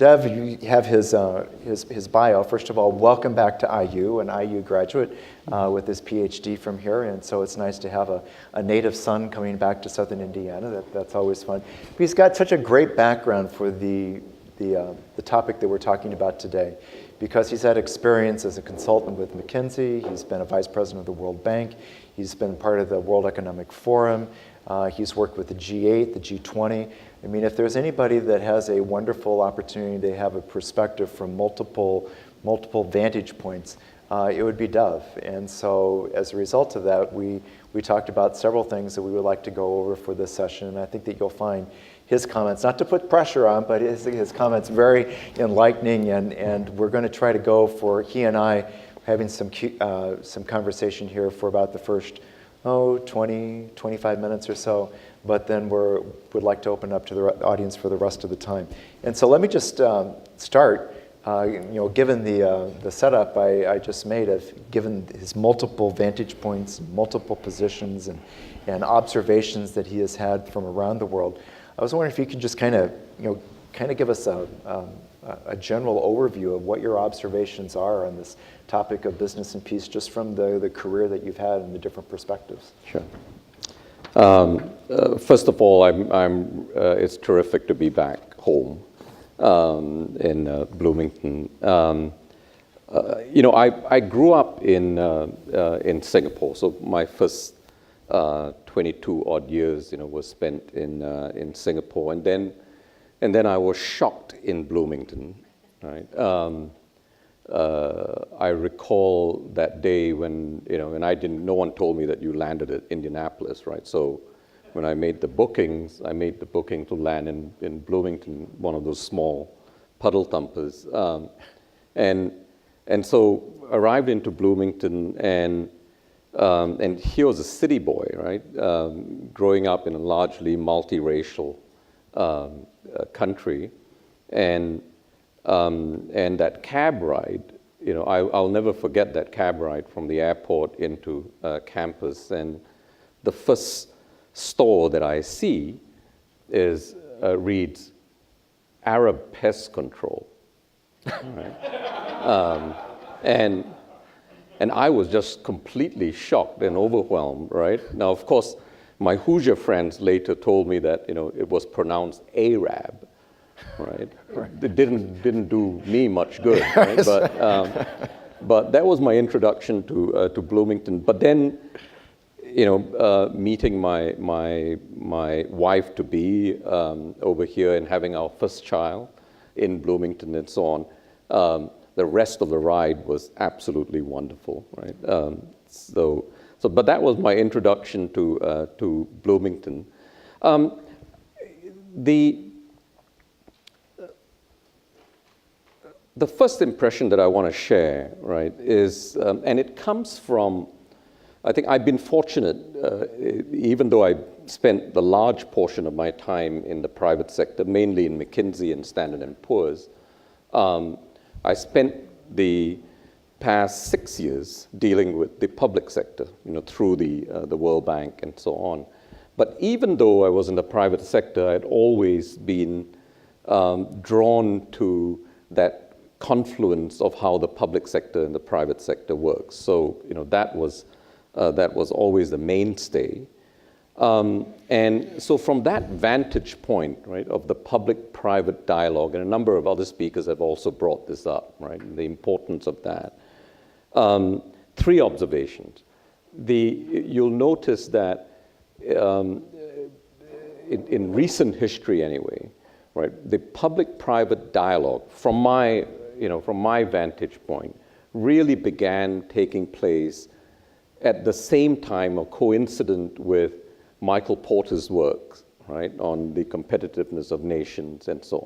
Dev, you have his bio. First of all, welcome back to IU, an IU graduate with his PhD from here, and so it's nice to have a native son coming back to Southern Indiana. That's always fun. But he's got such a great background for the topic that we're talking about today, because he's had experience as a consultant with McKinsey. He's been a vice president of the World Bank. He's been part of the World Economic Forum. He's worked with the G8, the G20. I mean, if there's anybody that has a wonderful opportunity to have a perspective from multiple vantage points, it would be Dev. And so as a result of that, we talked about several things that we would like to go over for this session. And I think that you'll find his comments, not to put pressure on, but his comments very enlightening. And we're going to try to go for he and I having some conversation here for about the first 20, 25 minutes or so, but then would like to open up to the audience for the rest of the time. And so let me just start, given the setup I just made of, given his multiple vantage points, multiple positions, and observations that he has had from around the world. I was wondering if you could just kind of give us a general overview of what your observations are on this topic of business and peace, just from the career that you've had and the different perspectives. Sure. First of all, it's terrific to be back home in Bloomington. I grew up in Singapore, so my first 22 odd years, was spent in Singapore, and then I was shocked in Bloomington, right? I recall that day when, and no one told me that you landed at Indianapolis, right? So when I made the booking to land in Bloomington, one of those small puddle thumpers. And so arrived into Bloomington, and here was a city boy, right? Growing up in a largely multiracial country, and that cab ride, I'll never forget that cab ride from the airport into campus. And the first store that I see reads Arab Pest Control, right? And I was just completely shocked and overwhelmed, right? Now, of course, my Hoosier friends later told me that it was pronounced Arab, right? It didn't do me much good, right? But that was my introduction to Bloomington. But then, meeting my wife to be over here and having our first child in Bloomington and so on, the rest of the ride was absolutely wonderful, right? But that was my introduction to Bloomington. The first impression that I want to share, right, is, and it comes from, I think I've been fortunate, even though I spent the large portion of my time in the private sector, mainly in McKinsey and Standard & Poor's. I spent the past 6 years dealing with the public sector, through the World Bank and so on. But even though I was in the private sector, I had always been drawn to that confluence of how the public sector and the private sector works. So, that was always the mainstay. And so from that vantage point, right, of the public-private dialogue, and a number of other speakers have also brought this up, right, the importance of that. 3 observations. You'll notice that in recent history anyway, right, the public-private dialogue, from my vantage point, really began taking place at the same time or coincident with Michael Porter's work, right, on the competitiveness of nations and so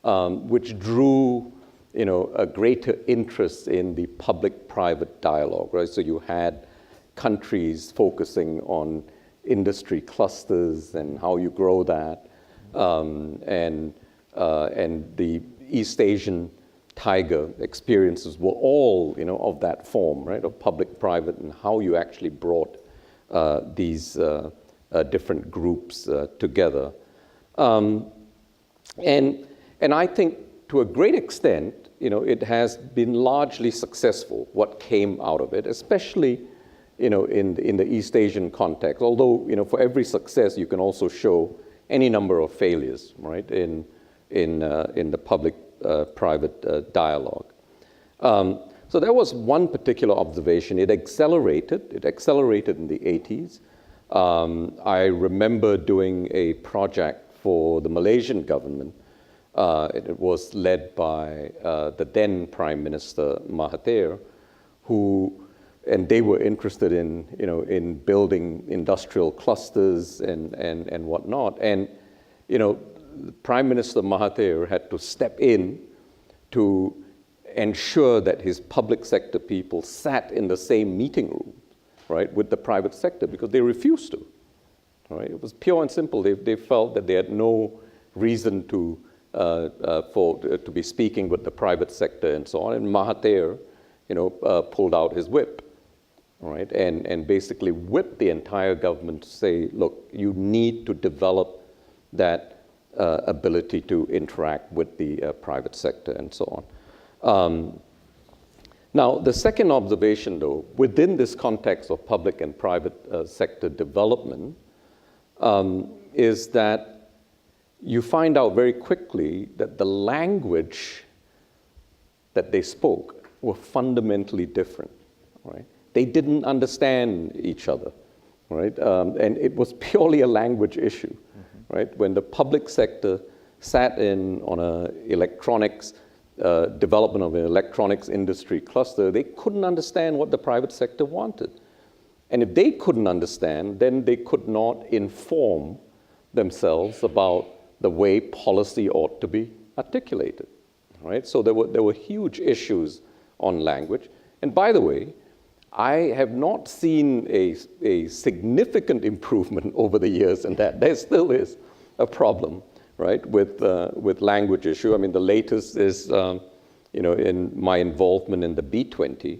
on, which drew, a greater interest in the public-private dialogue, right? So you had countries focusing on industry clusters and how you grow that, and the East Asian tiger experiences were all, of that form, right, of public-private, and how you actually brought these different groups together. And I think to a great extent, it has been largely successful, what came out of it, especially, in the East Asian context. Although, for every success, you can also show any number of failures, right, in the public-private dialogue. So that was one particular observation. It accelerated in the 80s. I remember doing a project for the Malaysian government. It was led by the then Prime Minister Mahathir, and they were interested in building industrial clusters and whatnot. And, Prime Minister Mahathir had to step in to ensure that his public sector people sat in the same meeting room, right, with the private sector, because they refused to. Right? It was pure and simple. They felt that they had no reason to be speaking with the private sector and so on. And Mahathir, pulled out his whip, right, and basically whipped the entire government to say, look, you need to develop that ability to interact with the private sector and so on. Now, the second observation, though, within this context of public and private sector development, is that you find out very quickly that the language that they spoke were fundamentally different, right? They didn't understand each other, right? And it was purely a language issue, right? When the public sector sat in on development of an electronics industry cluster, they couldn't understand what the private sector wanted. And if they couldn't understand, then they could not inform themselves about the way policy ought to be articulated, right? So there were huge issues on language. And by the way, I have not seen a significant improvement over the years in that. There still is a problem, right, with language issue. I mean, the latest is, in my involvement in the B20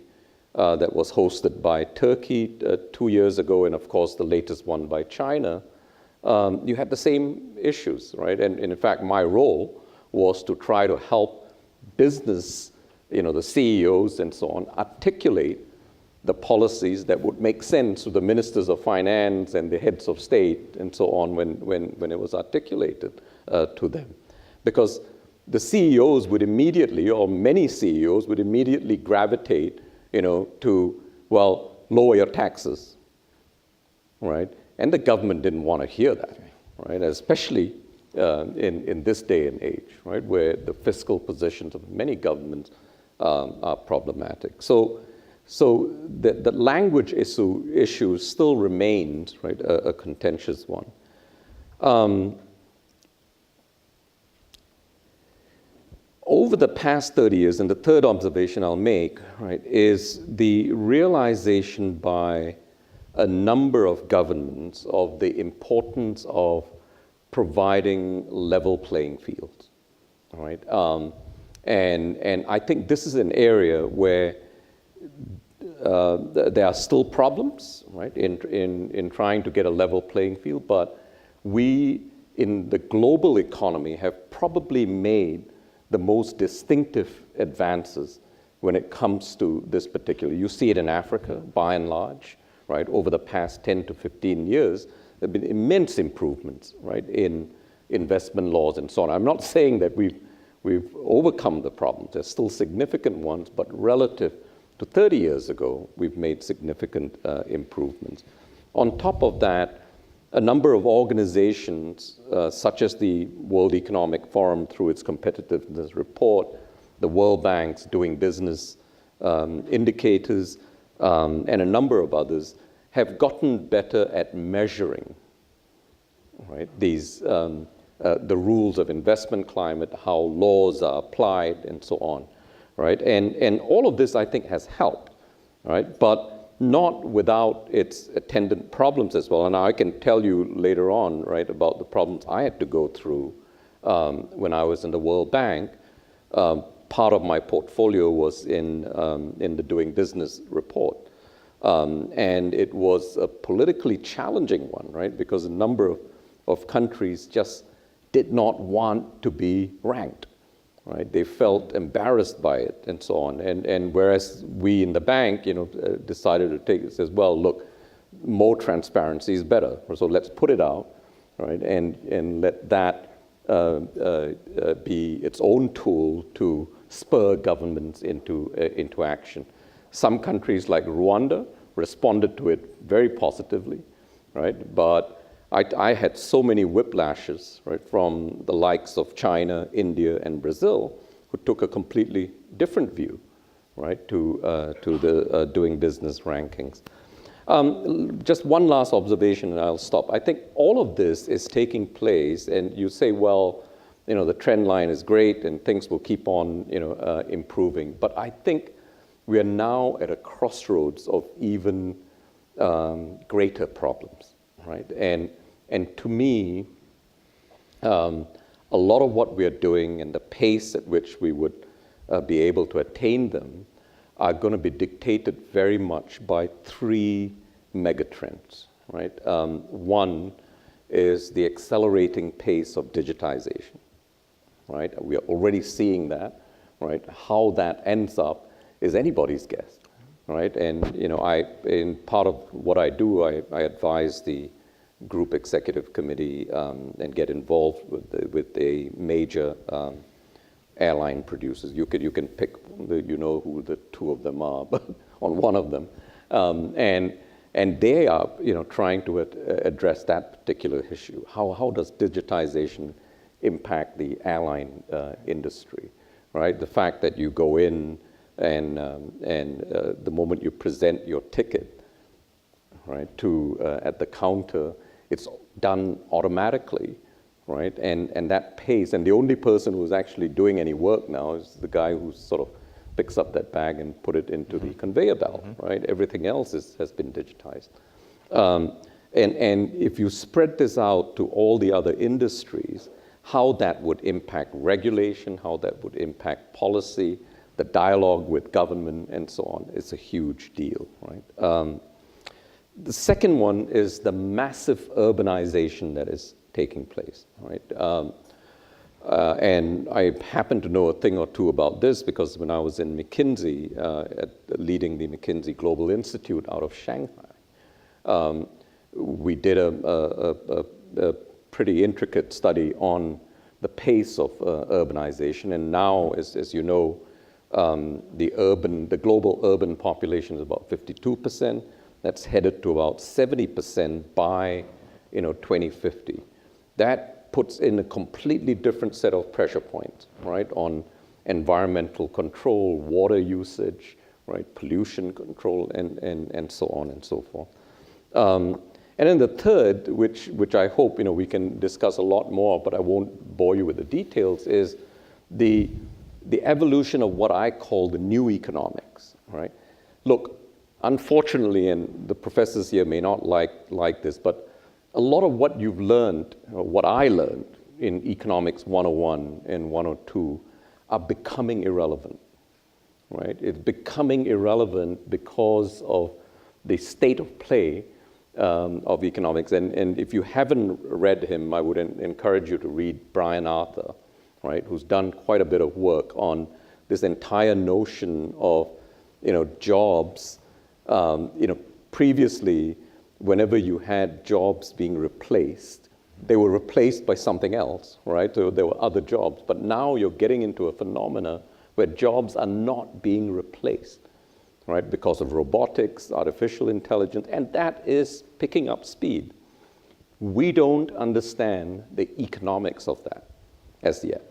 that was hosted by Turkey 2 years ago, and of course the latest one by China. You had the same issues, right? And in fact, my role was to try to help business, the CEOs and so on, articulate the policies that would make sense to the ministers of finance and the heads of state and so on when it was articulated to them. Because the CEOs would immediately, or many CEOs would immediately gravitate, to, well, lower your taxes, right? And the government didn't want to hear that, right? Especially in this day and age, right, where the fiscal positions of many governments are problematic. So the language issue still remains, right, a contentious one. Over the past 30 years, and the third observation I'll make, right, is the realization by a number of governments of the importance of providing level playing fields, all right? And I think this is an area where there are still problems, right, in trying to get a level playing field, but we, in the global economy, have probably made the most distinctive advances when it comes to this particular. You see it in Africa, by and large, right? Over the past 10 to 15 years, there have been immense improvements, right, in investment laws and so on. I'm not saying that we've overcome the problems. There's still significant ones, but relative to 30 years ago, we've made significant improvements. On top of that, a number of organizations, such as the World Economic Forum through its competitiveness report, the World Bank's Doing Business indicators, and a number of others, have gotten better at measuring, right, these, the rules of investment climate, how laws are applied, and so on, right? And all of this, I think, has helped, right? But not without its attendant problems as well. And I can tell you later on, right, about the problems I had to go through when I was in the World Bank. Part of my portfolio was in the Doing Business report. And it was a politically challenging one, right, because a number of countries just did not want to be ranked, right? They felt embarrassed by it and so on. And whereas we in the bank, decided to take it, says, well, look, more transparency is better. So let's put it out, right? And let that be its own tool to spur governments into action. Some countries like Rwanda responded to it very positively, right? But I had so many whiplashes, right, from the likes of China, India, and Brazil, who took a completely different view, right, to the doing business rankings. Just one last observation, and I'll stop. I think all of this is taking place, and you say, well, the trend line is great, and things will keep on, improving. But I think we are now at a crossroads of even greater problems. Right? And to me, a lot of what we are doing and the pace at which we would be able to attain them are going to be dictated very much by three megatrends. Right? One is the accelerating pace of digitization. Right? We are already seeing that. Right? How that ends up is anybody's guess. Right? And in part of what I do, I advise the group executive committee and get involved with a major airline producers. You can pick who the two of them are, but on one of them, and they are trying to address that particular issue. How does digitization impact the airline industry? Right? The fact that you go in and the moment you present your ticket, right, at the counter, it's done automatically, right? And that pace, and the only person who's actually doing any work now is the guy who sort of picks up that bag and put it into the conveyor belt, right? Everything else has been digitized. And if you spread this out to all the other industries, how that would impact regulation, how that would impact policy, the dialogue with government, and so on, is a huge deal, right? The second one is the massive urbanization that is taking place, right? And I happen to know a thing or two about this because when I was in McKinsey, leading the McKinsey Global Institute out of Shanghai, we did a pretty intricate study on the pace of urbanization. And now, as you know, the global urban population is about 52%. That's headed to about 70% by 2050. That puts in a completely different set of pressure points, right, on environmental control, water usage, right, pollution control, and so on and so forth. And then the third, which I hope we can discuss a lot more, but I won't bore you with the details, is the evolution of what I call the new economics, right? Look, unfortunately, and the professors here may not like this, but a lot of what you've learned, or what I learned in Economics 101 and 102 are becoming irrelevant, right? It's becoming irrelevant because of the state of play of economics. And if you haven't read him, I would encourage you to read Brian Arthur, right, who's done quite a bit of work on this entire notion of, jobs. Previously, whenever you had jobs being replaced, they were replaced by something else, right? So there were other jobs. But now you're getting into a phenomena where jobs are not being replaced, right? Because of robotics, artificial intelligence, and that is picking up speed. We don't understand the economics of that as yet.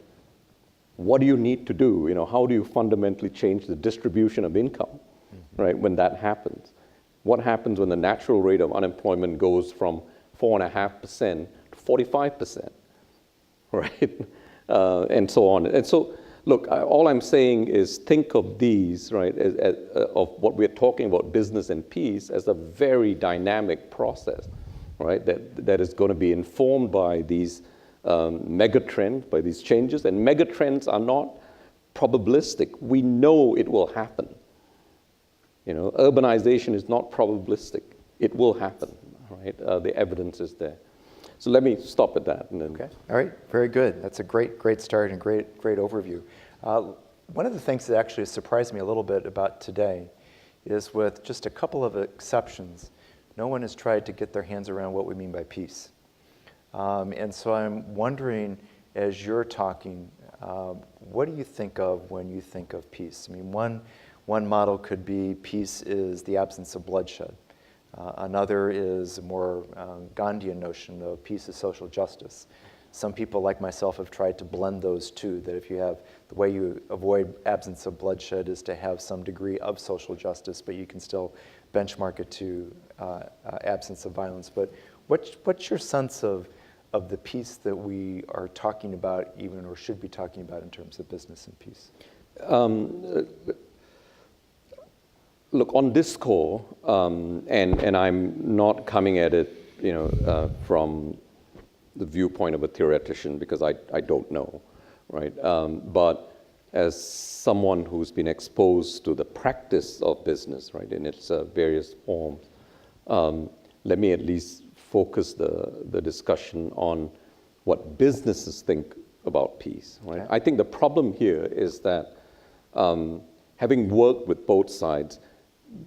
What do you need to do? How do you fundamentally change the distribution of income, right, when that happens? What happens when the natural rate of unemployment goes from 4.5% to 45%, right? And so on. And so, look, all I'm saying is think of these, right, of what we're talking about, business and peace, as a very dynamic process, right, that is going to be informed by these megatrends, by these changes. And megatrends are not probabilistic. We know it will happen. Urbanization is not probabilistic. It will happen, right? The evidence is there. So let me stop at that. And then Okay. All right. Very good. That's a great start and great overview. One of the things that actually surprised me a little bit about today is, with just a couple of exceptions, no one has tried to get their hands around what we mean by peace. And so I'm wondering, as you're talking, what do you think of when you think of peace? I mean, one model could be peace is the absence of bloodshed. Another is a more Gandhian notion of peace is social justice. Some people, like myself, have tried to blend those two, that if you have, the way you avoid absence of bloodshed is to have some degree of social justice, but you can still benchmark it to absence of violence. But what's your sense of the peace that we are talking about, even, or should be talking about, in terms of business and peace? Look, on this score, and I'm not coming at it, from the viewpoint of a theoretician, because I don't know, right? But as someone who's been exposed to the practice of business, right, in its various forms, let me at least focus the discussion on what businesses think about peace, right? Okay. I think the problem here is that having worked with both sides,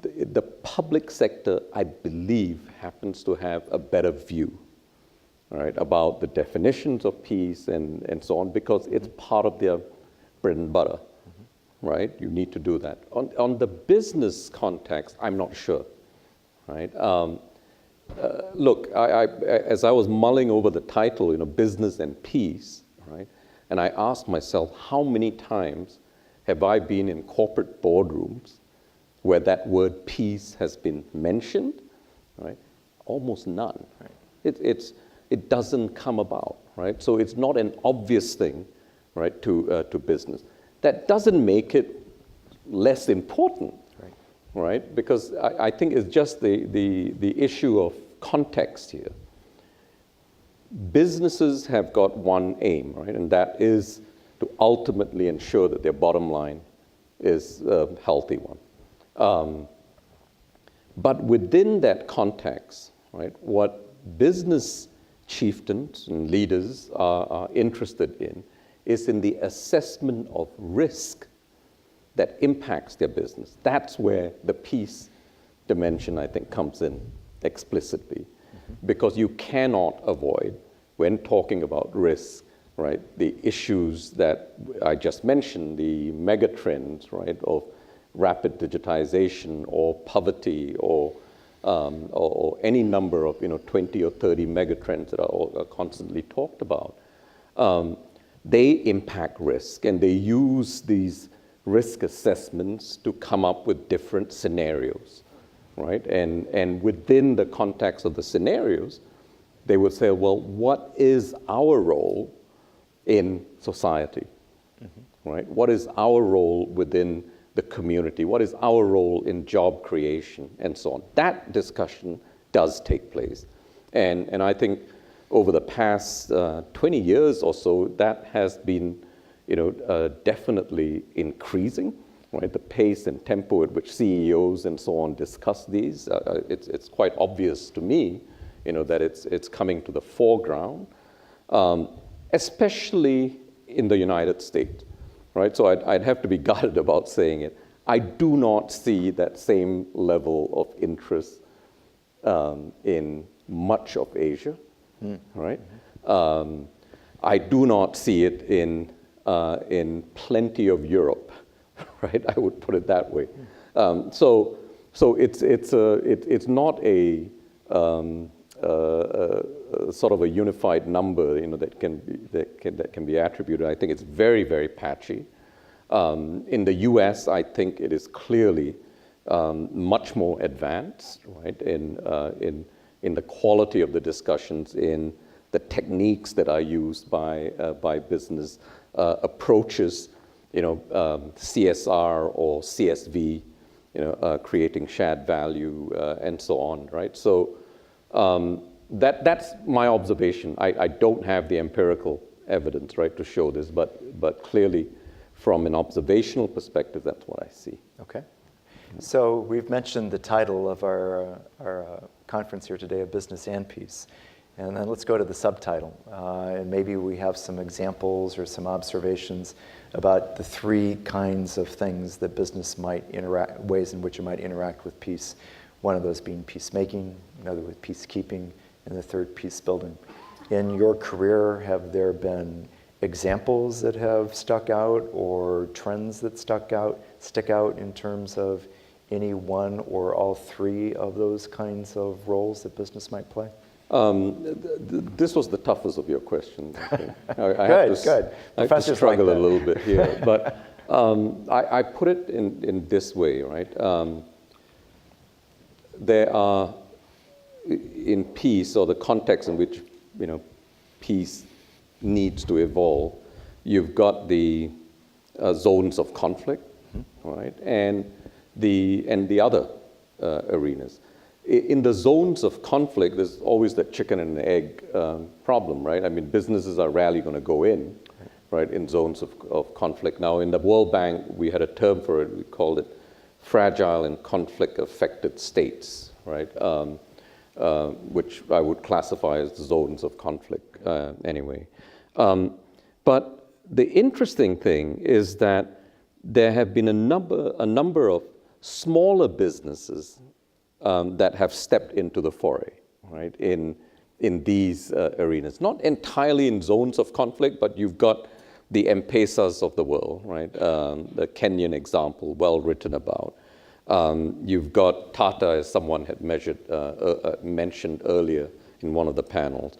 the public sector, I believe, happens to have a better view, right, about the definitions of peace and so on, because it's part of their bread and butter, right? You need to do that. On the business context, I'm not sure, right? Look, as I was mulling over the title, business and peace, right, and I asked myself, how many times have I been in corporate boardrooms where that word peace has been mentioned, right? Almost none. Right? It doesn't come about, right? So it's not an obvious thing, right, to business. That doesn't make it less important, right? Because I think it's just the issue of context here. Businesses have got one aim, right? And that is to ultimately ensure that their bottom line is a healthy one. But within that context, right, what business chieftains and leaders are interested in is in the assessment of risk that impacts their business. That's where the peace dimension, I think, comes in explicitly, because you cannot avoid, when talking about risk, right, the issues that I just mentioned, the megatrends, right, of rapid digitization or poverty or any number of 20 or 30 megatrends that are constantly talked about. They impact risk, and they use these risk assessments to come up with different scenarios, right? And within the context of the scenarios, they would say, well, what is our role in society, right? What is our role within the community? What is our role in job creation, and so on? That discussion does take place. And I think over the past 20 years or so, that has been definitely increasing, right? The pace and tempo at which CEOs and so on discuss these, it's quite obvious to me, that it's coming to the foreground, especially in the United States, right? So I'd have to be guarded about saying it. I do not see that same level of interest in much of Asia, right? I do not see it in plenty of Europe, right? I would put it that way. So it's not a sort of a unified number, that can be attributed. I think it's very, very patchy. In the U.S., I think it is clearly much more advanced, right? In the quality of the discussions, in the techniques that are used by business approaches, CSR or CSV, creating shared value and so on, right? So that's my observation. I don't have the empirical evidence, right, to show this, but clearly, from an observational perspective, that's what I see. Okay. So we've mentioned the title of our conference here today, of Business and Peace. And then let's go to the subtitle. And maybe we have some examples or some observations about the three kinds of things that business might interact, ways in which it might interact with peace. One of those being peacemaking, another with peacekeeping, and the third peace building. In your career, have there been examples that have stuck out or trends that stick out in terms of any one or all three of those kinds of roles that business might play? This was the toughest of your questions. Okay. Good. I have to struggle a little bit here, but I put it in this way, right? There are, in peace, or the context in which peace needs to evolve, you've got the zones of conflict, right, and the other arenas. In the zones of conflict, there's always that chicken and egg problem, right? I mean, businesses are rarely going to go in, right, in zones of conflict. Now, in the World Bank, we had a term for it. We called it fragile and conflict-affected states, right, which I would classify as zones of conflict anyway. But the interesting thing is that there have been a number of smaller businesses that have stepped into the foray, right, in these arenas. Not entirely in zones of conflict, but you've got the M-Pesas of the world, right, the Kenyan example, well written about. You've got Tata, as someone had mentioned earlier in one of the panels.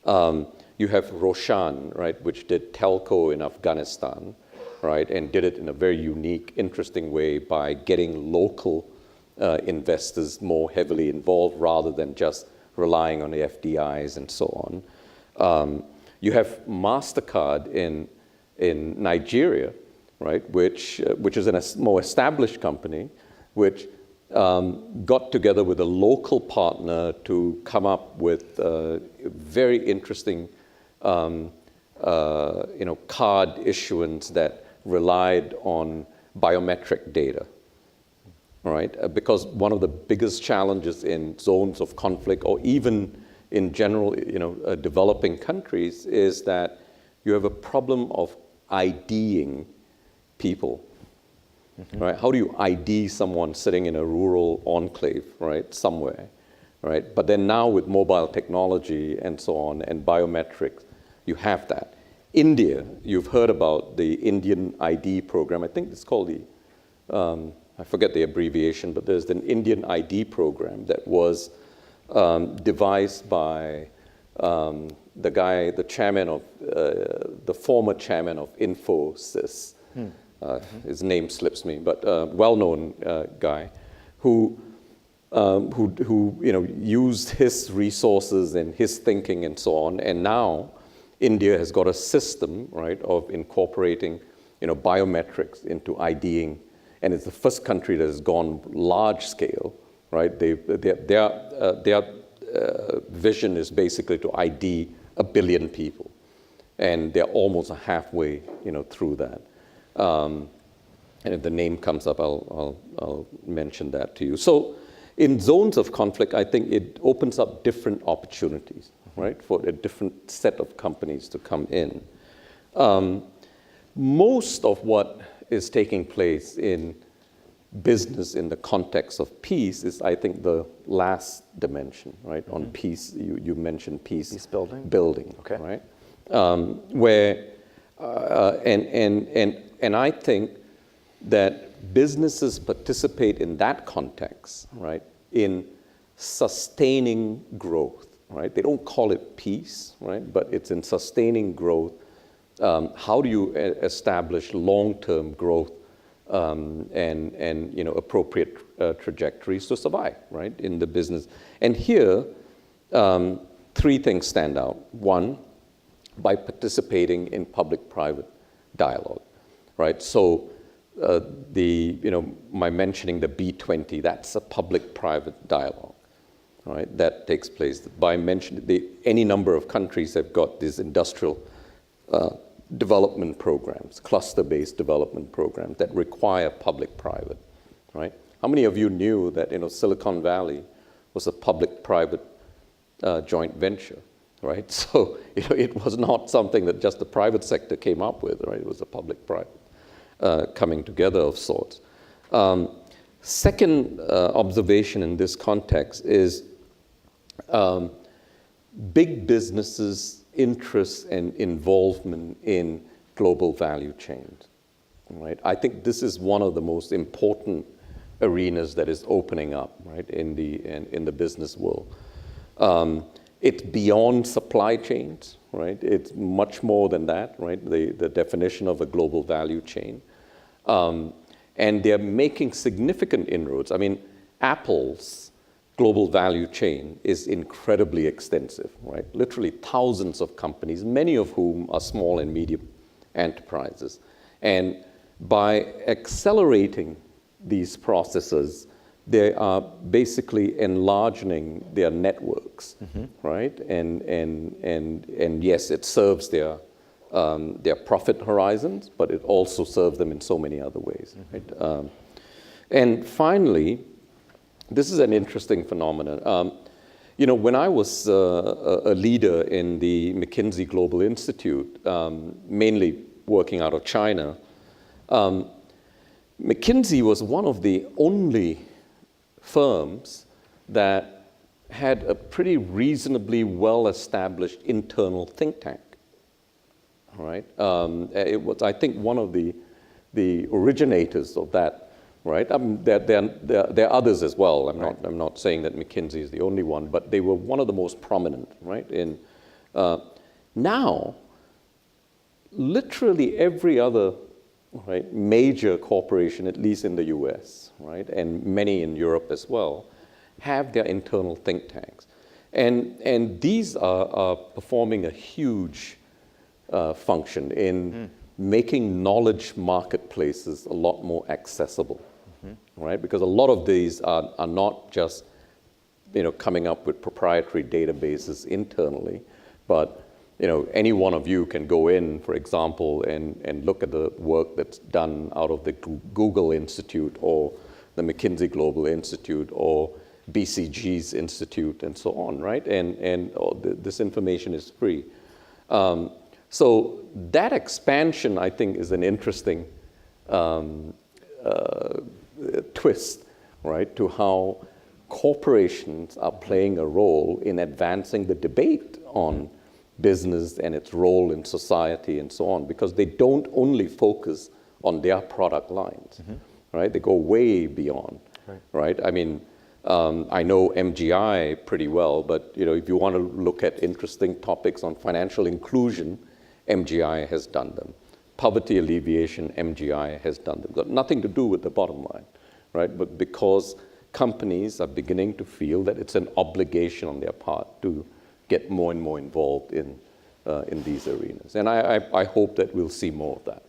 You have Roshan, right, which did telco in Afghanistan, right, and did it in a very unique, interesting way by getting local investors more heavily involved rather than just relying on the FDIs and so on. You have MasterCard in Nigeria, right, which is a more established company, which got together with a local partner to come up with very interesting, card issuance that relied on biometric data, right? Because one of the biggest challenges in zones of conflict, or even in general, developing countries, is that you have a problem of IDing people. Mm-hmm. Right? How do you ID someone sitting in a rural enclave, right, somewhere, right? But then now with mobile technology and so on and biometrics, you have that. India, you've heard about the Indian ID program. I think it's called I forget the abbreviation, but there's an Indian ID program that was devised by the chairman of, the former chairman of Infosys. His name slips me, but well-known guy who used his resources and his thinking and so on. And now India has got a system, right, of incorporating, biometrics into IDing, and it's the first country that has gone large scale, right? Their vision is basically to ID 1 billion people, and they're almost halfway, through that. And if the name comes up, I'll mention that to you. So in zones of conflict, I think it opens up different opportunities, right, for a different set of companies to come in. Most of what is taking place in business in the context of peace is, I think, the last dimension, right, on peace. You mentioned peace. Peace building. Building, okay. Right? And I think that businesses participate in that context, right, in sustaining growth, right? They don't call it peace, right, but it's in sustaining growth. How do you establish long-term growth and appropriate trajectories to survive, right, in the business? And here, 3 things stand out. One, by participating in public-private dialogue, right? So my mentioning the B20, that's a public-private dialogue, right? That takes place by mentioning any number of countries have got these industrial development programs, cluster-based development programs that require public-private, right? How many of you knew that Silicon Valley was a public-private joint venture, right? So it was not something that just the private sector came up with, right? It was a public-private coming together of sorts. Second observation in this context is big businesses' interest and involvement in global value chains, right? I think this is one of the most important arenas that is opening up, right, in the business world. It's beyond supply chains, right? It's much more than that, right? The definition of a global value chain. And they're making significant inroads. I mean, Apple's global value chain is incredibly extensive, right? Literally thousands of companies, many of whom are small and medium enterprises. And by accelerating these processes, they are basically enlarging their networks, right? And yes, it serves their profit horizons, but it also serves them in so many other ways, right? And finally, this is an interesting phenomenon. When I was a leader in the McKinsey Global Institute, mainly working out of China, McKinsey was one of the only firms that had a pretty reasonably well-established internal think tank, right? It was, I think, one of the originators of that, right? There are others as well. I'm not saying that McKinsey is the only one, but they were one of the most prominent, right? Now, literally every other major corporation, at least in the US, right, and many in Europe as well, have their internal think tanks. And these are performing a huge function in making knowledge marketplaces a lot more accessible, right? Because a lot of these are not just coming up with proprietary databases internally, but any one of you can go in, for example, and look at the work that's done out of the Google Institute or the McKinsey Global Institute or BCG's Institute and so on, right? And this information is free. So that expansion, I think, is an interesting twist, right, to how corporations are playing a role in advancing the debate on business and its role in society and so on, because they don't only focus on their product lines, right? They go way beyond, right? I mean, I know MGI pretty well, but if you want to look at interesting topics on financial inclusion, MGI has done them. Poverty alleviation, MGI has done them. Got nothing to do with the bottom line, right? But because companies are beginning to feel that it's an obligation on their part to get more and more involved in these arenas. And I hope that we'll see more of that.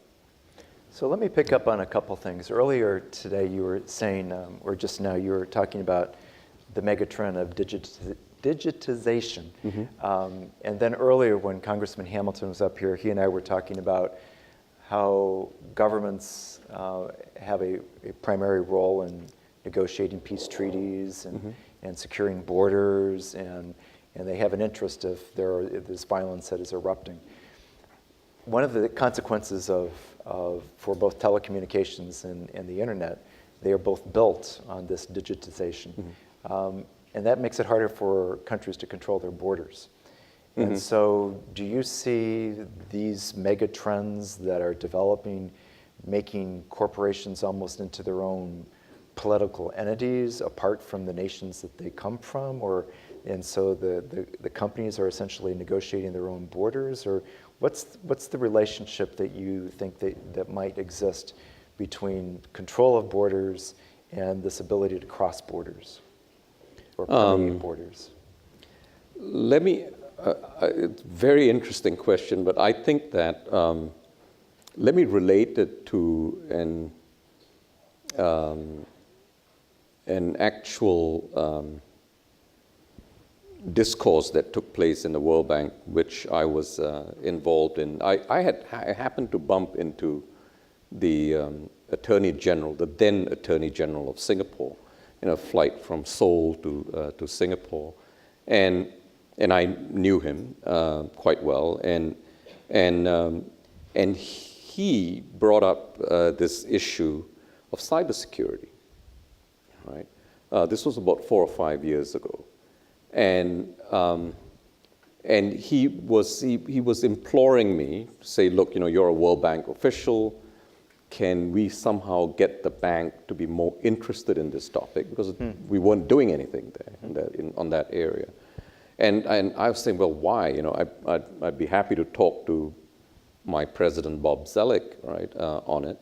So let me pick up on a couple things. Earlier today you were saying, or just now you were talking about the megatrend of digitization. And then earlier when Congressman Hamilton was up here, he and I were talking about how governments have a primary role in negotiating peace treaties and securing borders, and they have an interest if this violence that is erupting. One of the consequences for both telecommunications and the internet, they are both built on this digitization. And that makes it harder for countries to control their borders. And so do you see these mega trends that are developing, making corporations almost into their own political entities apart from the nations that they come from? And so the companies are essentially negotiating their own borders? Or what's the relationship that you think that might exist between control of borders and this ability to cross borders or permeate borders? It's a very interesting question, but I think that, let me relate it to an actual discourse that took place in the World Bank, which I was involved in. I happened to bump into the Attorney General, the then Attorney General of Singapore, in a flight from Seoul to Singapore. And and I knew him quite well, and he brought up this issue of cybersecurity, right? This was about 4 or 5 years ago, and he was imploring me to say, look, you're a World Bank official. Can we somehow get the bank to be more interested in this topic? Because we weren't doing anything there on that area. And I was saying, well, why? I'd be happy to talk to my president, Bob Zellick, right, on it.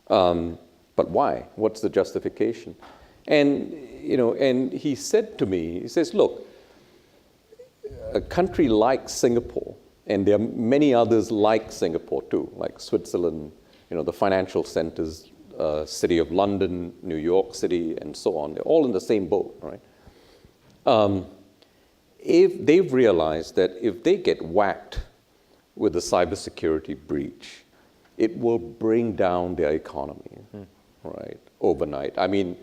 But why? What's the justification? And he said to me, he says, look, a country like Singapore, and there are many others like Singapore too, like Switzerland, the financial centers, City of London, New York City, and so on. They're all in the same boat, right? If they've realized that if they get whacked with a cybersecurity breach, it will bring down their economy, right, overnight. I mean,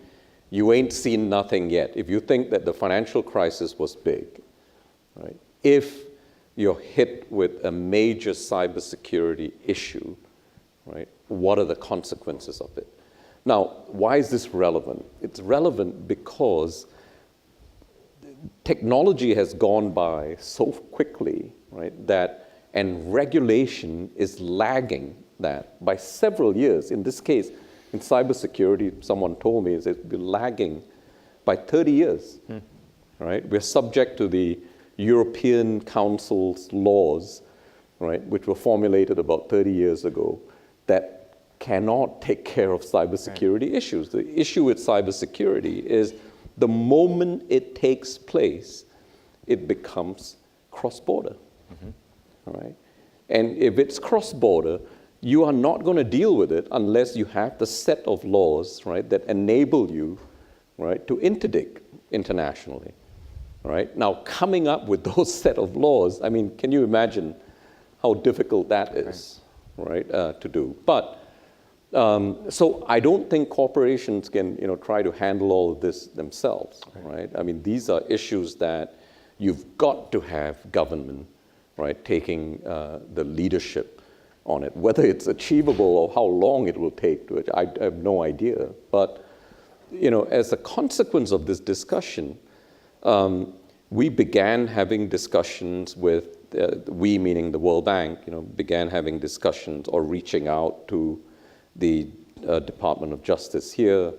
you ain't seen nothing yet. If you think that the financial crisis was big, right, if you're hit with a major cybersecurity issue, right, what are the consequences of it? Now, why is this relevant? It's relevant because technology has gone by so quickly, right, and regulation is lagging that by several years. In this case, in cybersecurity, someone told me, it's been lagging by 30 years, right? We're subject to the European Council's laws, right, which were formulated about 30 years ago, that cannot take care of cybersecurity issues. The issue with cybersecurity is the moment it takes place, it becomes cross-border, all right? And if it's cross-border, you are not going to deal with it unless you have the set of laws, right, that enable you, right, to interdict internationally, right? Now, coming up with those set of laws, I mean, can you imagine how difficult that is, right, to do? But so I don't think corporations can, try to handle all of this themselves, right? I mean, these are issues that you've got to have government, right, taking the leadership on it. Whether it's achievable or how long it will take to it, I have no idea. But, as a consequence of this discussion, we began having discussions with, we meaning the World Bank, began having discussions or reaching out to the Department of Justice here,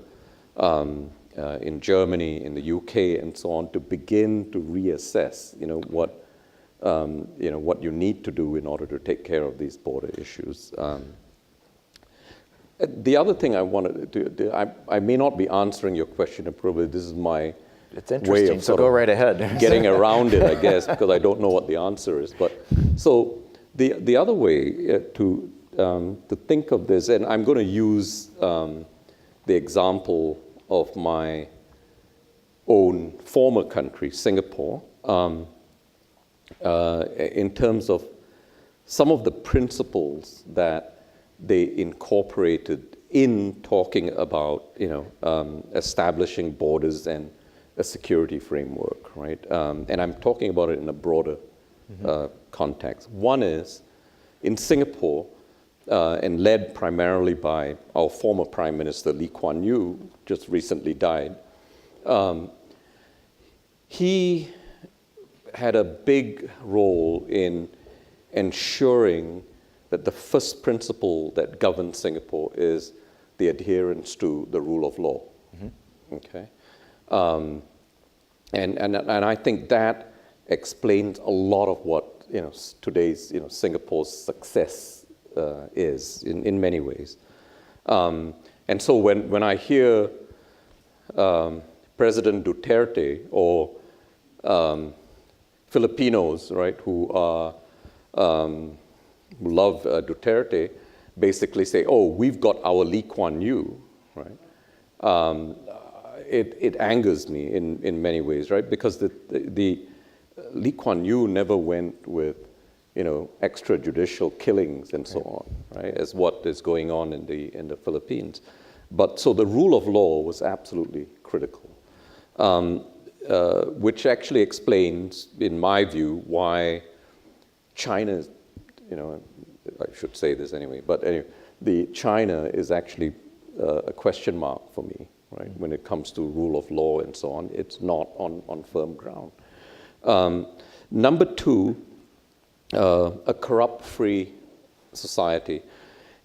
in Germany, in the UK, and so on, to begin to reassess, what you need to do in order to take care of these border issues. The other thing I wanted to do, I may not be answering your question, and probably this is my It's interesting, so go right ahead. getting around it, I guess, because I don't know what the answer is. But so the other way to think of this, and I'm going to use the example of my own former country, Singapore, in terms of some of the principles that they incorporated in talking about, establishing borders and a security framework, right? And I'm talking about it in a broader context. One is, in Singapore, and led primarily by our former Prime Minister, Lee Kuan Yew, just recently died, he had a big role in ensuring that the first principle that governs Singapore is the adherence to the rule of law. Okay, and I think that explains a lot of what today's Singapore's success is in many ways. And so when I hear President Duterte or Filipinos, right, who love Duterte, basically say, "Oh, we've got our Lee Kuan Yew," right? It angers me in many ways, right? Because the Lee Kuan Yew never went with extrajudicial killings and so on, right? As what is going on in the Philippines. But so the rule of law was absolutely critical. which actually explains, in my view, why China, I should say this anyway, but anyway, China is actually a question mark for me, right? When it comes to rule of law and so on, it's not on firm ground. Number two, a corrupt-free society.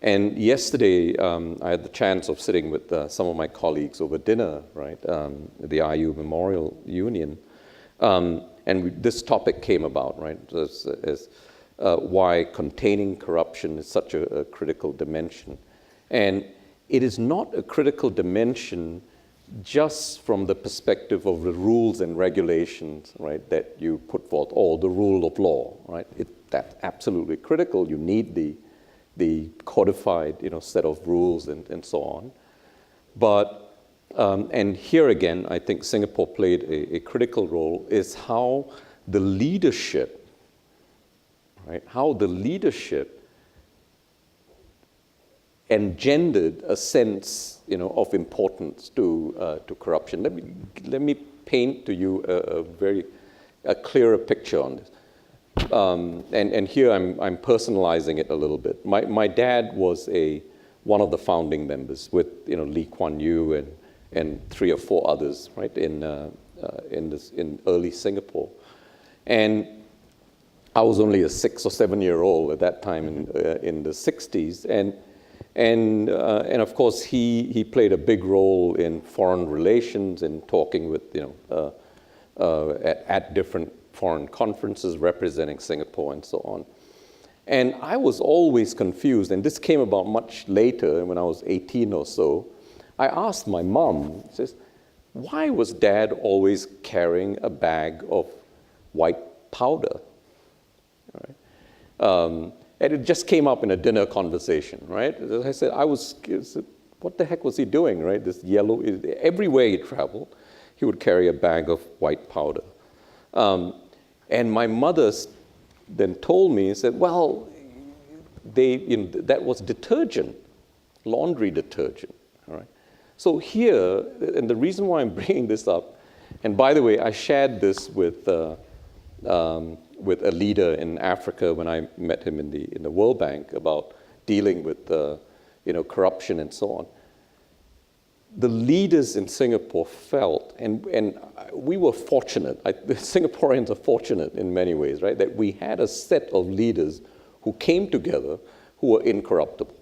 And yesterday, I had the chance of sitting with some of my colleagues over dinner, right, the IU Memorial Union, and this topic came about, right, as why containing corruption is such a critical dimension. And it is not a critical dimension just from the perspective of the rules and regulations, right, that you put forth, or the rule of law, right? That's absolutely critical. You need the codified, set of rules and so on. But, and here again, I think Singapore played a critical role, is how the leadership, right, how the leadership engendered a sense, of importance to corruption. Let me paint to you a clearer picture on this. And here I'm personalizing it a little bit. My dad was one of the founding members with Lee Kuan Yew and 3 or 4 others, right, in early Singapore. And I was only a 6 or 7 year old at that time in the 60s, and of course he played a big role in foreign relations and talking with at different foreign conferences representing Singapore and so on. And I was always confused, and this came about much later when I was 18 or so. I asked my mom, says, why was Dad always carrying a bag of white powder? Right? And it just came up in a dinner conversation, right? I said, what the heck was he doing, right? This yellow, everywhere he traveled, he would carry a bag of white powder. And my mother then told me, said, well, that was detergent, laundry detergent, all right? So here, and the reason why I'm bringing this up, and by the way, I shared this with a leader in Africa when I met him in the World Bank about dealing with corruption and so on. The leaders in Singapore felt, and we were fortunate, the Singaporeans are fortunate in many ways, right, that we had a set of leaders who came together who were incorruptible,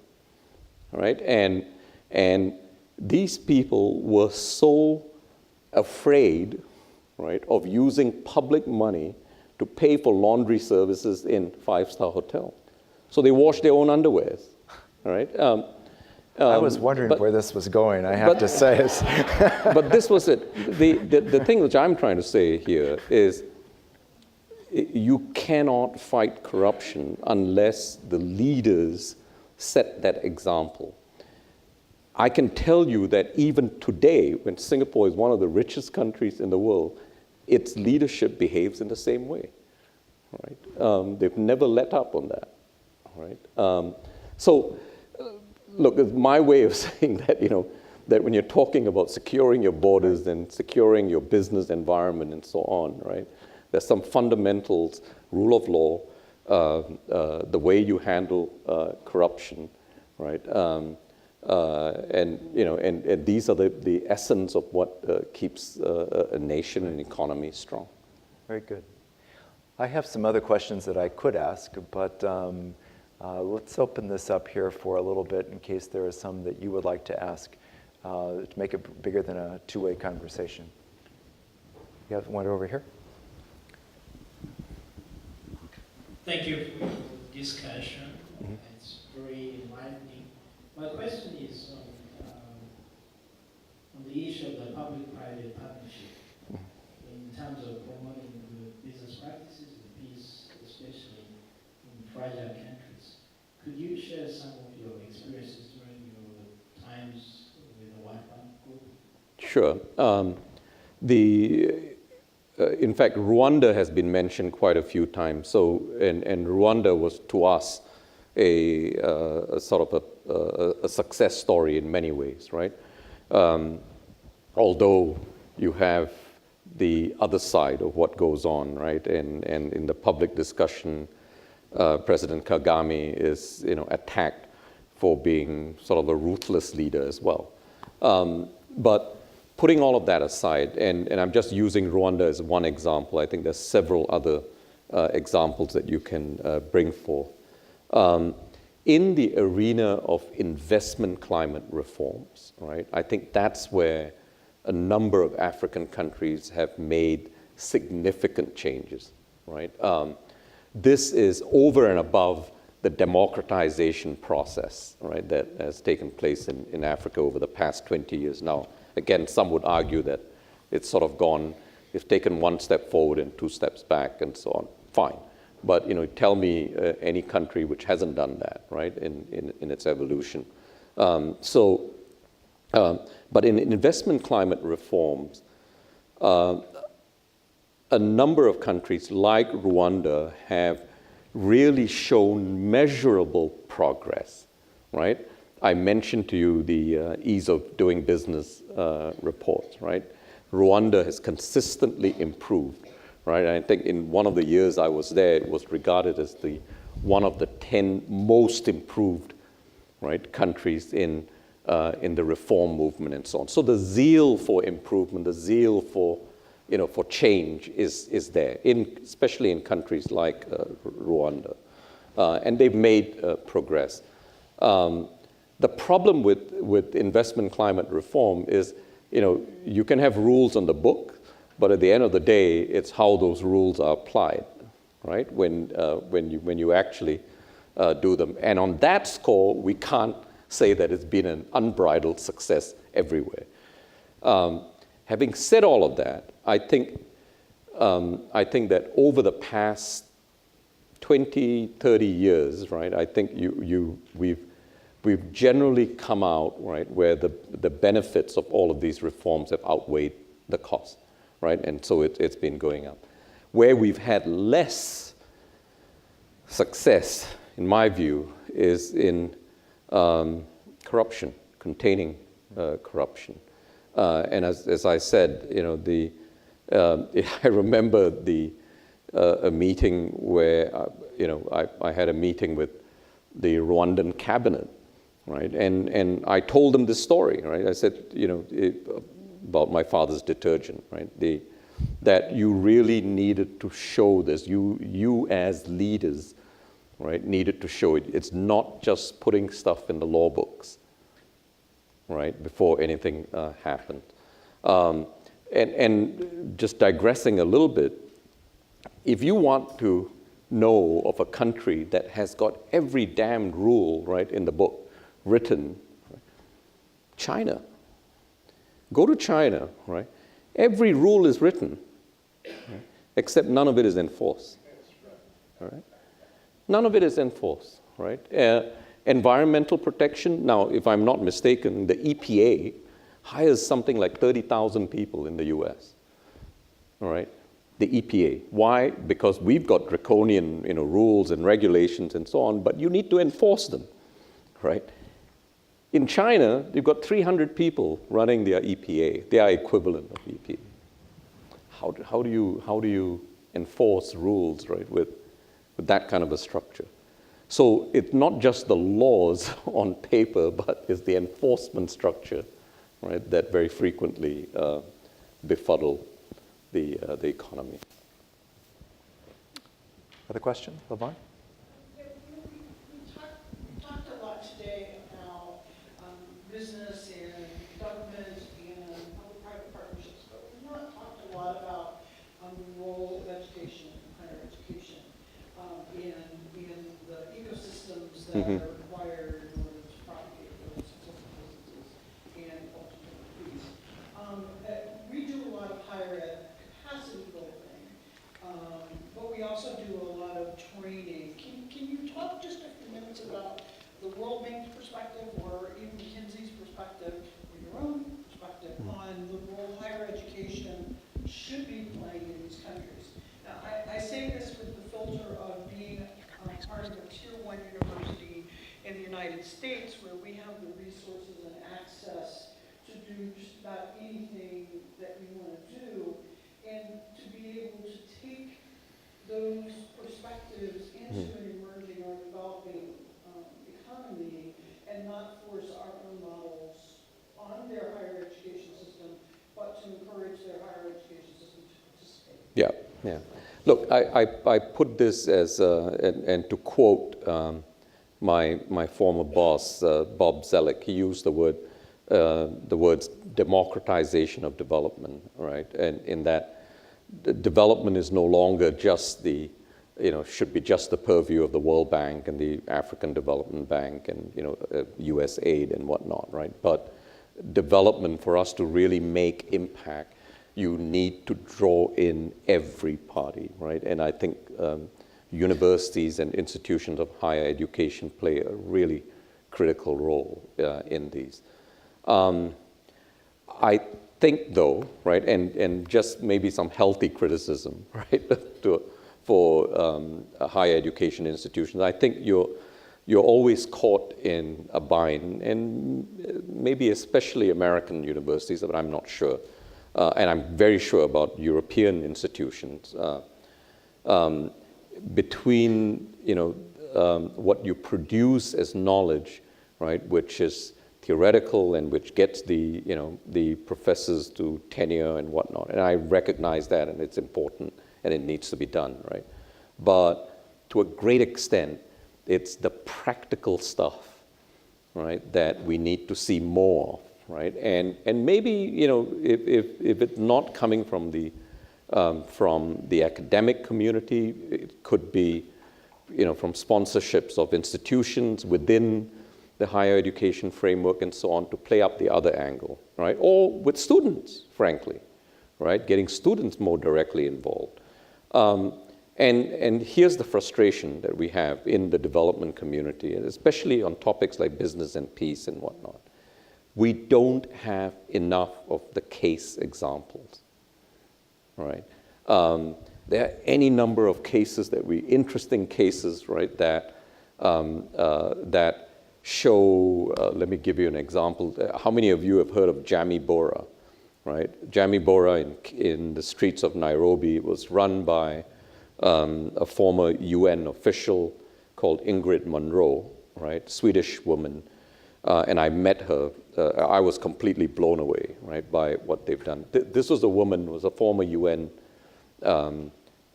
right? And these people were so afraid, right, of using public money to pay for laundry services in 5-star hotels. So they washed their own underwears, all right? I was wondering where this was going, I have to say. But this was it. The thing which I'm trying to say here is you cannot fight corruption unless the leaders set that example. I can tell you that even today, when Singapore is one of the richest countries in the world, its leadership behaves in the same way, right? They've never let up on that, right? Look, it's my way of saying that, that when you're talking about securing your borders and securing your business environment and so on, right? There's some fundamentals, rule of law, the way you handle corruption, right? And these are the essence of what keeps a nation and economy strong. Very good. I have some other questions that I could ask, but let's open this up here for a little bit in case there are some that you would like to ask to make it bigger than a two-way conversation. You have one over here? Thank you for your discussion. Mm-hmm. It's very enlightening. My question is on the issue of the public-private partnership in terms of promoting the business practices, the peace, especially in fragile countries. Could you share some of your experiences during your times with the World Bank Group? Sure. In fact, Rwanda has been mentioned quite a few times. So, and Rwanda was to us a sort of a success story in many ways, right? Although you have the other side of what goes on, right? And in the public discussion, President Kagame is, attacked for being sort of a ruthless leader as well. But putting all of that aside, and I'm just using Rwanda as one example, I think there's several other examples that you can bring forth. In the arena of investment climate reforms, right, I think that's where a number of African countries have made significant changes, right? This is over and above the democratization process, right, that has taken place in Africa over the past 20 years now. Again, some would argue that it's sort of gone, it's taken one step forward and 2 steps back and so on. Fine. But, tell me any country which hasn't done that, right, in its evolution. But in investment climate reforms, a number of countries like Rwanda have really shown measurable progress, right? I mentioned to you the ease of doing business reports, right? Rwanda has consistently improved, right? I think in one of the years I was there, it was regarded as one of the 10 most improved, right, countries in the reform movement and so on. So the zeal for improvement, the zeal for for change is there, especially in countries like Rwanda, and they've made progress. The problem with investment climate reform is, you can have rules on the book, but at the end of the day, it's how those rules are applied, right? When you actually do them, and on that score, we can't say that it's been an unbridled success everywhere. Having said all of that, I think that over the past 20, 30 years, right, I think we've generally come out, right, where the benefits of all of these reforms have outweighed the cost, right, and so it's been going up. Where we've had less success, in my view, is in corruption, containing corruption. And as I said, I remember a meeting where I had a meeting with the Rwandan cabinet, right? And I told them this story, right? I said, about my father's detergent, right? That you really needed to show this. You as leaders, right, needed to show it. It's not just putting stuff in the law books, right, before anything happened. And just digressing a little bit, if you want to know of a country that has got every damned rule, right, in the book written, right, China. Go to China, right? Every rule is written, right, except none of it is enforced. All right? None of it is enforced, right? Environmental protection, now, if I'm not mistaken, the EPA hires something like 30,000 people in the US, all right? The EPA. Why? Because we've got draconian, rules and regulations and so on, but you need to enforce them, right? In China, you've got 300 people running their EPA, their equivalent of EPA. How do you enforce rules, right, with that kind of a structure? So it's not just the laws on paper, but it's the enforcement structure, right, that very frequently befuddle the economy. Other question, Levon? We talked a lot today about business and government and public-private partnerships, but we've not talked a lot about the role of education and higher education in the ecosystems that are required in order to propagate those businesses and ultimately peace. We do a lot of higher ed capacity building, but we also do a lot of training. Can you talk just a few minutes about the World Bank's perspective, or even McKinsey's perspective, or your own perspective on the role higher education should be playing in these countries? Now, I say this with the filter of being part of a tier 1 university in the United States, where we have the resources and access to do just about anything that we want to do. Yeah, yeah. Look, I put this as, and to quote my former boss, Bob Zellick, he used the words democratization of development, right? And in that, the development is no longer just should be just the purview of the World Bank and the African Development Bank and, US aid and whatnot, right? But development, for us to really make impact, you need to draw in every party, right? And I think universities and institutions of higher education play a really critical role in these. I think, though, right, and just maybe some healthy criticism, right, for higher education institutions. I think you're always caught in a bind, and maybe especially American universities, but I'm not sure. And I'm very sure about European institutions, between what you produce as knowledge, right, which is theoretical and which gets the professors to tenure and whatnot. And I recognize that, and it's important, and it needs to be done, right? But to a great extent, it's the practical stuff, right, that we need to see more of. Right, and maybe if it's not coming from the academic community, it could be from sponsorships of institutions within the higher education framework and so on, to play up the other angle, right? Or with students, frankly, right? Getting students more directly involved. And here's the frustration that we have in the development community, and especially on topics like business and peace and whatnot. We don't have enough of the case examples, right? There are any number of cases interesting cases, right, that show, let me give you an example. How many of you have heard of Jamii Bora, right? Jamii Bora in the streets of Nairobi was run by a former UN official called Ingrid Munro, right, Swedish woman. And I met her. I was completely blown away, right, by what they've done. This was a former UN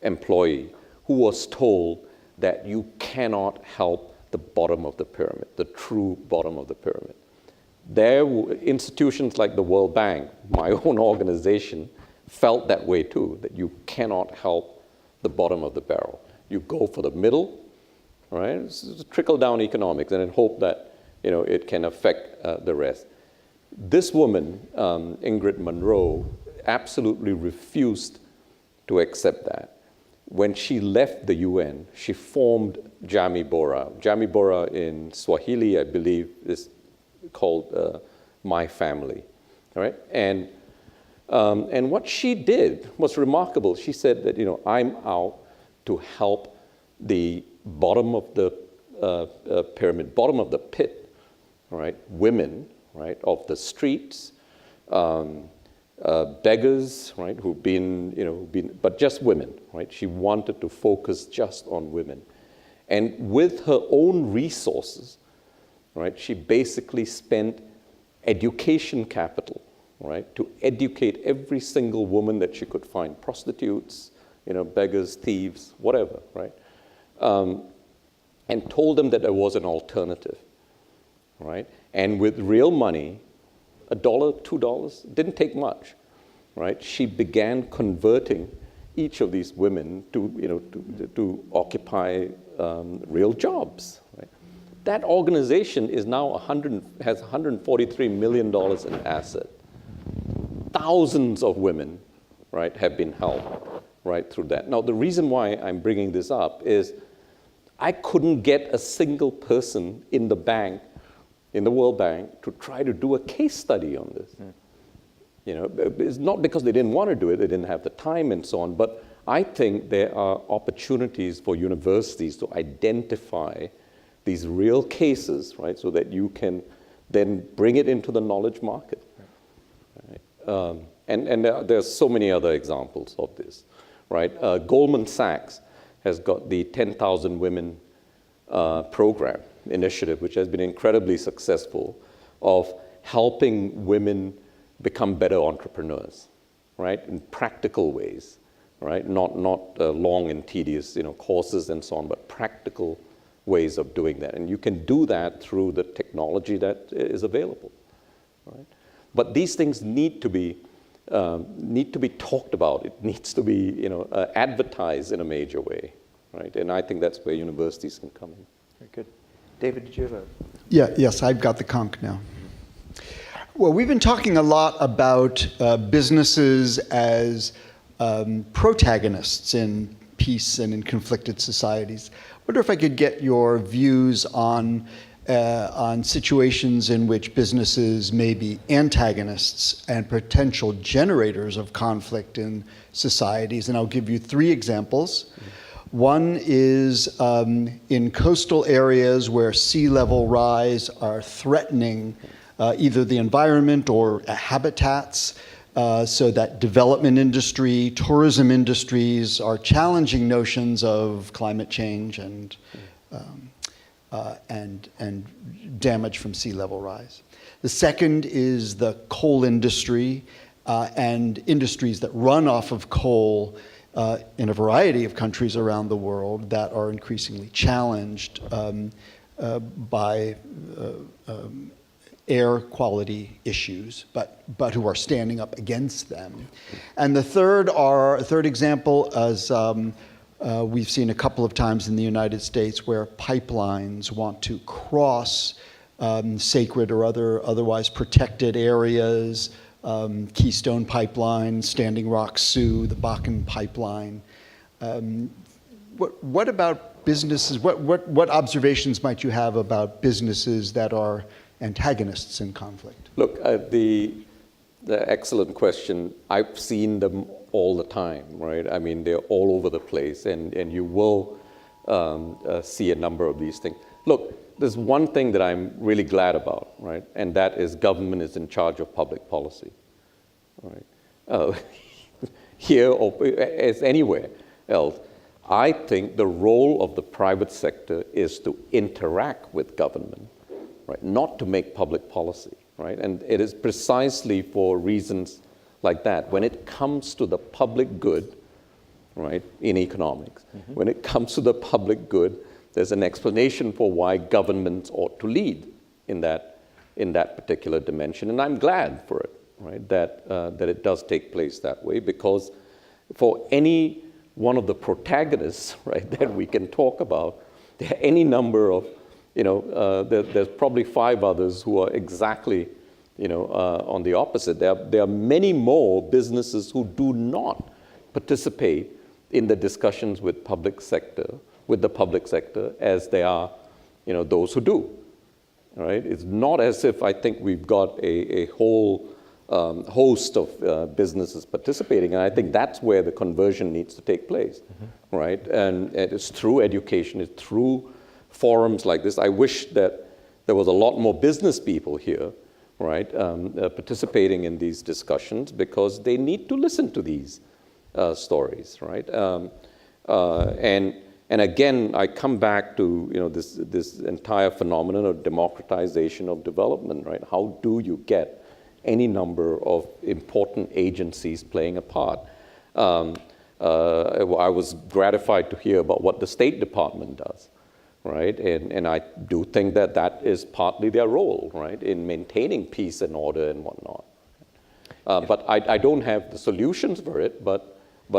employee who was told that you cannot help the bottom of the pyramid, the true bottom of the pyramid. There were institutions like the World Bank, my own organization, felt that way too, that you cannot help the bottom of the barrel. You go for the middle, right? It's trickle-down economics, and then hope that it can affect the rest. This woman, Ingrid Munro, absolutely refused to accept that. When she left the UN, she formed Jamii Bora. Jamii Bora in Swahili, I believe, is called My Family. All right? And what she did was remarkable. She said that, I'm out to help the bottom of the pyramid, bottom of the pit, right? Women, right, of the streets, beggars, right, who've been, but just women, right? She wanted to focus just on women. And with her own resources, right, she basically spent education capital, right, to educate every single woman that she could find, prostitutes, beggars, thieves, whatever, right? And told them that there was an alternative, right? And with real money, $1, $2, didn't take much, right? She began converting each of these women to occupy real jobs, right? That organization is now has $143 million in asset. Thousands of women, right, have been helped, right, through that. Now, the reason why I'm bringing this up is I couldn't get a single person in the bank, in the World Bank, to try to do a case study on this. It's not because they didn't want to do it, they didn't have the time and so on, but I think there are opportunities for universities to identify these real cases, right, so that you can then bring it into the knowledge market. Right? And there's so many other examples of this, right? Goldman Sachs has got the 10,000 Women program initiative, which has been incredibly successful, of helping women become better entrepreneurs, right, in practical ways, right? Not long and tedious, courses and so on, but practical ways of doing that. And you can do that through the technology that is available, right? But these things need to be talked about. It needs to be, advertised in a major way, right? And I think that's where universities can come in. Very good. David, did you have a... Yes, I've got the conch now. Well, we've been talking a lot about businesses as protagonists in peace and in conflicted societies. I wonder if I could get your views on situations in which businesses may be antagonists and potential generators of conflict in societies. And I'll give you 3 examples. One is in coastal areas where sea level rise are threatening either the environment or habitats, so that development industry, tourism industries are challenging notions of climate change and damage from sea level rise. The second is the coal industry and industries that run off of coal in a variety of countries around the world that are increasingly challenged by air quality issues, but who are standing up against them. And the third example is we've seen a couple of times in the United States where pipelines want to cross sacred or otherwise protected areas, Keystone Pipeline, Standing Rock Sioux, the Bakken Pipeline. What about businesses? What observations might you have about businesses that are antagonists in conflict? Look, the excellent question. I've seen them all the time, right? I mean, they're all over the place, and you will see a number of these things. Look, there's one thing that I'm really glad about, right? And that is government is in charge of public policy, right? Here or as anywhere else, I think the role of the private sector is to interact with government, right? Not to make public policy, right? And it is precisely for reasons like that. When it comes to the public good, right, in economics, when it comes to the public good, there's an explanation for why governments ought to lead in that particular dimension. And I'm glad for it, right, that it does take place that way, because for any one of the protagonists, right, that we can talk about, there are any number of, there's probably 5 others who are exactly, on the opposite. There are many more businesses who do not participate in the discussions with the public sector, as they are, those who do. Right? It's not as if I think we've got a whole host of businesses participating, and I think that's where the conversion needs to take place, right? And it's through education, it's through forums like this. I wish that there was a lot more business people here, right, participating in these discussions, because they need to listen to these stories, right? And again, I come back to this entire phenomenon of democratization of development, right? How do you get any number of important agencies playing a part? I was gratified to hear about what the State Department does, right? And I do think that is partly their role, right, in maintaining peace and order and whatnot. But I don't have the solutions for it, but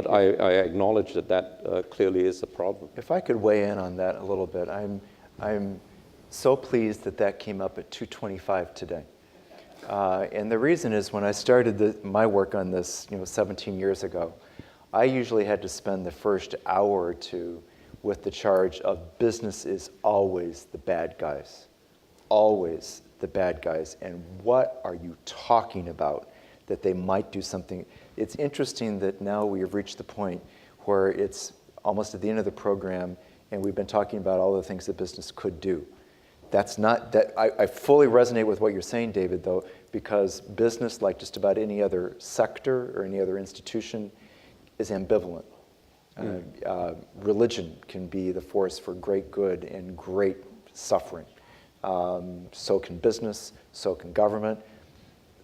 I acknowledge that clearly is a problem. If I could weigh in on that a little bit, I'm so pleased that came up at 2:25 today. And the reason is, when I started my work on this 17 years ago, I usually had to spend the first hour or 2 with the charge of business is always the bad guys. Always the bad guys. And what are you talking about that they might do something? It's interesting that now we have reached the point where it's almost at the end of the program, and we've been talking about all the things that business could do. That's not that I fully resonate with what you're saying, David, though, because business, like just about any other sector or any other institution, is ambivalent. Religion can be the force for great good and great suffering. So can business, so can government,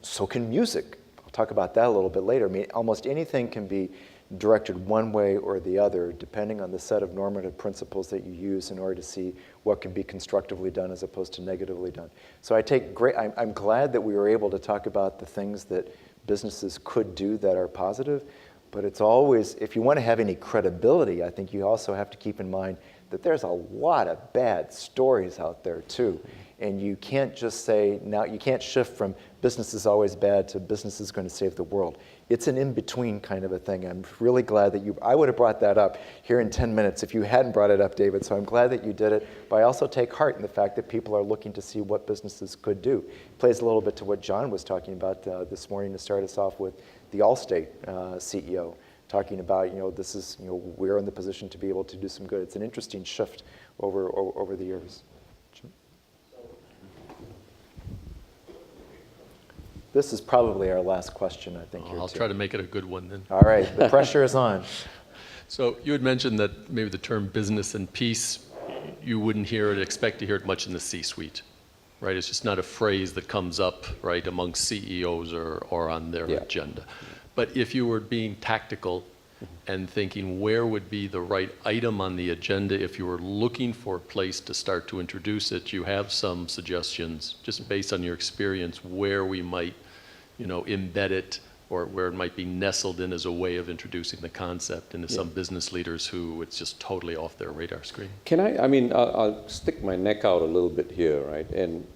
so can music. I'll talk about that a little bit later. I mean, almost anything can be directed one way or the other, depending on the set of normative principles that you use in order to see what can be constructively done as opposed to negatively done. So I'm glad that we were able to talk about the things that businesses could do that are positive, but it's always, if you want to have any credibility, I think you also have to keep in mind that there's a lot of bad stories out there too. And you can't just say, now you can't shift from business is always bad to business is going to save the world. It's an in-between kind of a thing. I'm really glad that I would have brought that up here in 10 minutes if you hadn't brought it up, David. So I'm glad that you did it. But I also take heart in the fact that people are looking to see what businesses could do. It plays a little bit to what John was talking about this morning to start us off with the Allstate CEO. Talking about, this is, we're in the position to be able to do some good. It's an interesting shift over the years. This is probably our last question, I think. I'll try to make it a good one then. All right, the pressure is on. So you had mentioned that maybe the term business and peace, you wouldn't expect to hear it much in the C-suite, right? It's just not a phrase that comes up, right, amongst CEOs or on their agenda. But if you were being tactical and thinking where would be the right item on the agenda, if you were looking for a place to start to introduce it, you have some suggestions just based on your experience where we might, embed it or where it might be nestled in as a way of introducing the concept into some business leaders who it's just totally off their radar screen. I'll stick my neck out a little bit here, right? And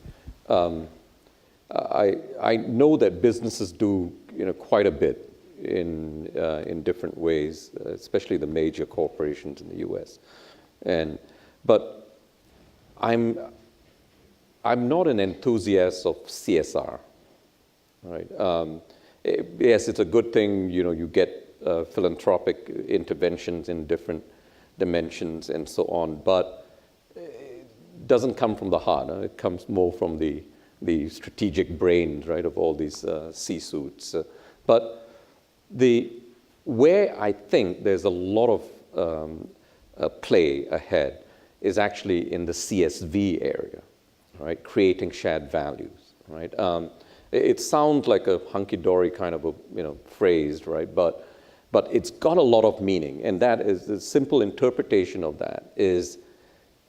I know that businesses do, quite a bit in different ways, especially the major corporations in the U.S. But I'm not an enthusiast of CSR, right? Yes, it's a good thing, you get philanthropic interventions in different dimensions and so on, but it doesn't come from the heart. It comes more from the strategic brains, right, of all these C-suits. But where I think there's a lot of play ahead is actually in the CSV area, right? Creating shared values, right? It sounds like a hunky-dory kind of a phrase, right? But it's got a lot of meaning, and that is the simple interpretation of that is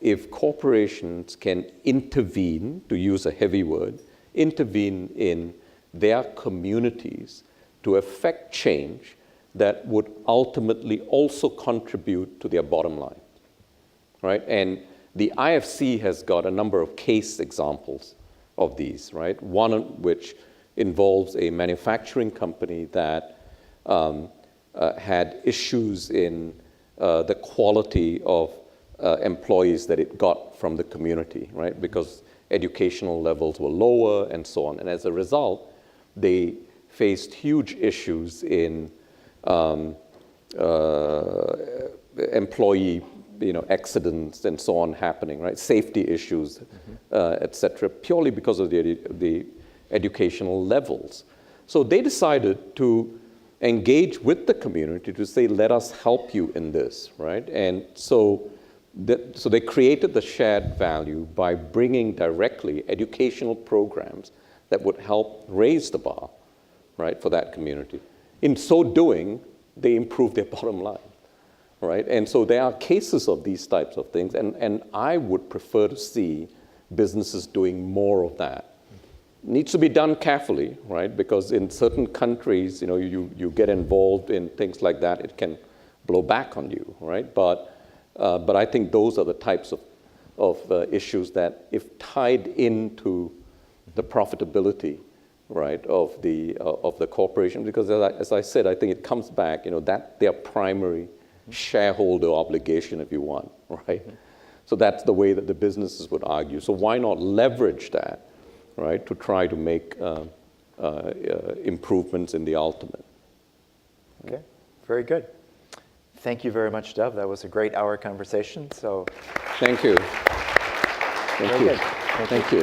if corporations can intervene, to use a heavy word, intervene in their communities to affect change that would ultimately also contribute to their bottom line, right? And the IFC has got a number of case examples of these, right? One of which involves a manufacturing company that had issues in the quality of employees that it got from the community, right? Because educational levels were lower and so on. And as a result, they faced huge issues in employee accidents and so on happening, right? Safety issues, et cetera, purely because of the educational levels. So they decided to engage with the community to say, let us help you in this, right? And so they created the shared value by bringing directly educational programs that would help raise the bar, right, for that community. In so doing, they improve their bottom line, right? And so there are cases of these types of things, and I would prefer to see businesses doing more of that. It needs to be done carefully, right? Because in certain countries, you get involved in things like that, it can blow back on you, right? But I think those are the types of issues that, if tied into the profitability, right, of the corporation, because as I said, I think it comes back, that their primary shareholder obligation, if you want, right? So that's the way that the businesses would argue. So why not leverage that, right, to try to make improvements in the ultimate? Okay, very good. Thank you very much, Dev. That was a great hour conversation. So thank you. Very good. Thank you.